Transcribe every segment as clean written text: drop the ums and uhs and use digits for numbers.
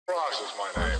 Frost is my name.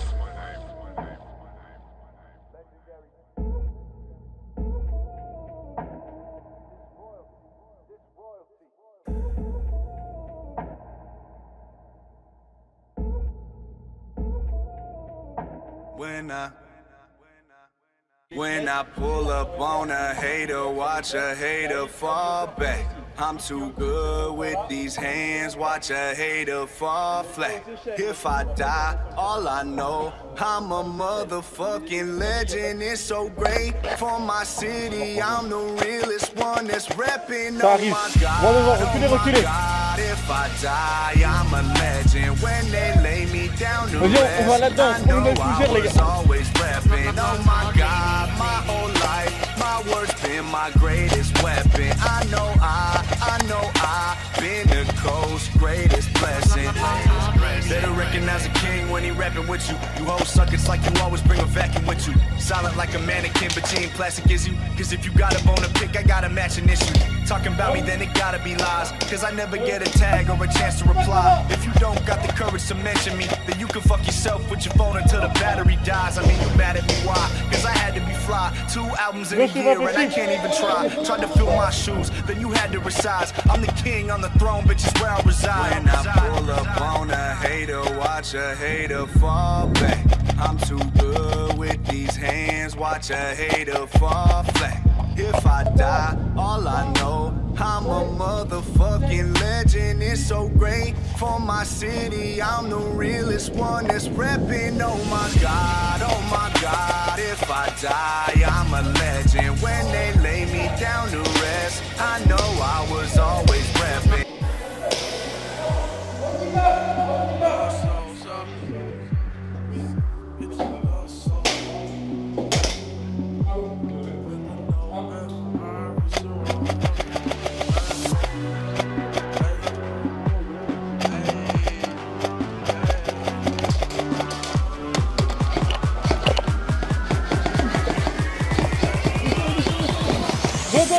When I pull up on a hater, watch a hater fall back. I'm too good with these hands, watch a hater fall flat. If I die, all I know, I'm a motherfucking legend. It's so great for my city, I'm the realest one that's repping. Oh my God, if I die, I'm a legend. When they lay me down to rest, I know I was always repping. Oh my God, my whole life, my word's been my greatest weapon. I know I've been the coast's greatest blessing. Better recognize a king when he rapping with you. You hoes suck, it's like you always bring a vacuum with you. Solid like a mannequin, but you ain't plastic is you. Cause if you got a bone to pick, I got a matching issue. Talking about me, then it gotta be lies. Cause I never get a tag or a chance to reply. If you don't got the courage to mention me, then you can fuck yourself with your phone until the battery dies. I mean, you mad at me, why? Cause I had to be fly. 2 albums in a year and I can't even try. Tried to fill my shoes, then you had to resize. I'm the king on the throne, bitch, is where I reside. When I pull up on a hater, watch a hater fall back. I'm too good with these hands, watch a hater fall flat. If I die, all I know, I'm a motherfucking legend. It's so great for my city, I'm the realest one that's repping. Oh my God, if I die, I'm a legend. When they lay me down to rest, I know I was always repping.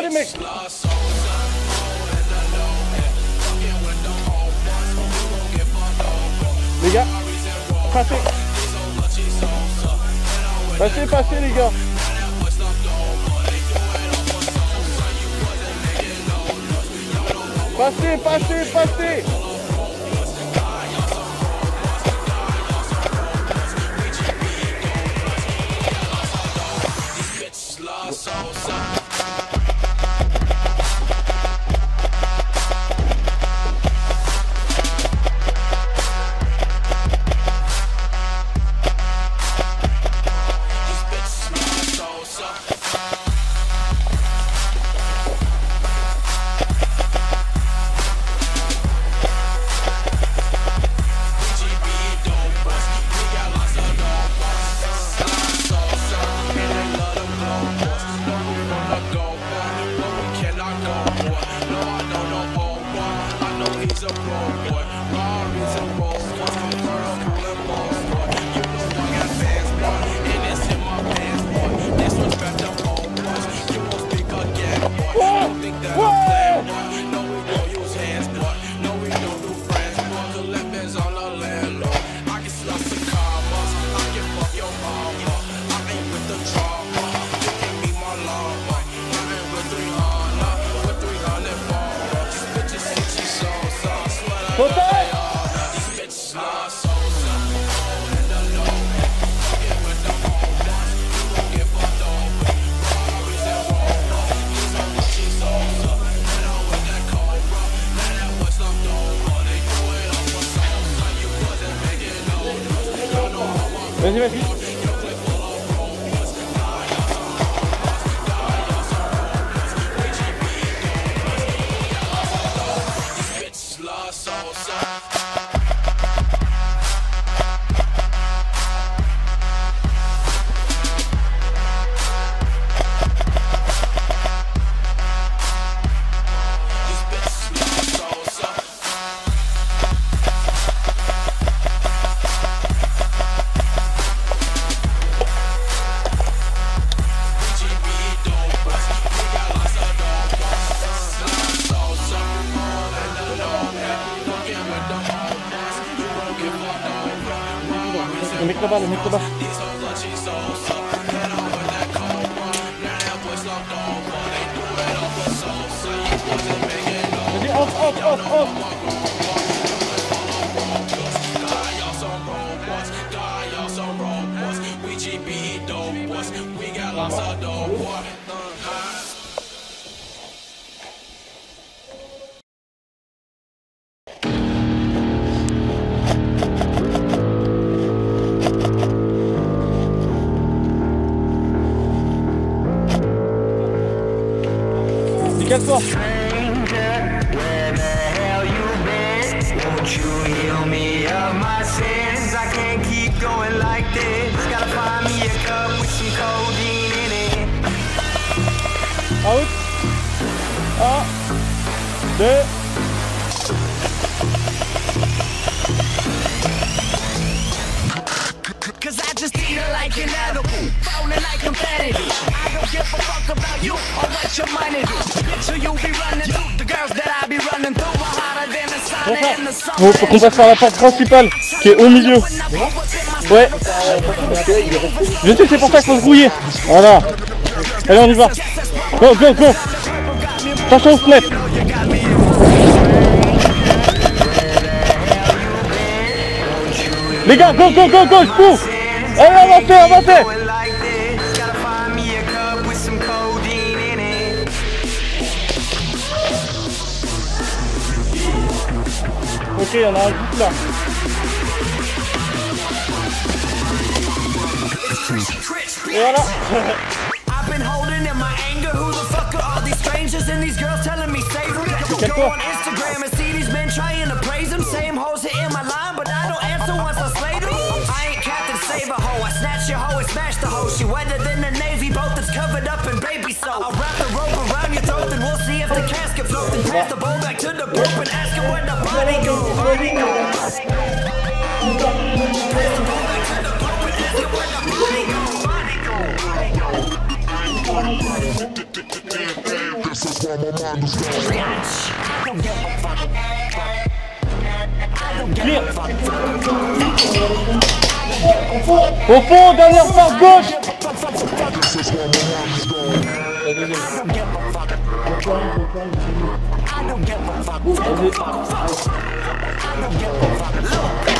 Les mecs. Les gars, passez. Passez les gars. Passez. Vas-y. Le mec là-bas, le mec là-bas. Vas-y, entre. Décale-toi. Won't you heal me of my sins? I can't keep going like this. Gotta find me a cup with some codeine in it. Out. 1, 2. Cause I just eat it like an edible, rolling like confetti. I don't give a fuck about you or what your money do. Picture you be running through the girls that I be running through. Harder than the sun and the sun. Bon, faut qu'on passe par la porte principale qui est au milieu. Ouais. Je sais, c'est pour ça qu'il faut se grouiller. Voilà. Allez, on y va. Go. Attention aux fenêtres. Les gars, go, je pousse. Allez, avancez. Ok, on a un groupe là. Et voilà. I've been holding in my anger. Who the fuck are all these strangers and these girls telling me save them? Go on Instagram and see these men trying to praise them. Same hoes hitting my line, but I don't answer once I slay them. I ain't Captain Save a hoe. I snatch your hoe and smash the hoe. She wetter than the Navy boat that's covered up in baby soap. I'll wrap the rope around your throat and we'll see if the casket floats. And pass the bowl back to the group and ask her where the body goes. Pass the bowl back to the group and ask her where the body goes. This is where my mind is going. I don't give a fuck. I don't give a fuck. Au fond, dernière part gauche. This is where my mind is going. I don't give a fuck. I don't give a fuck. I don't give a fuck.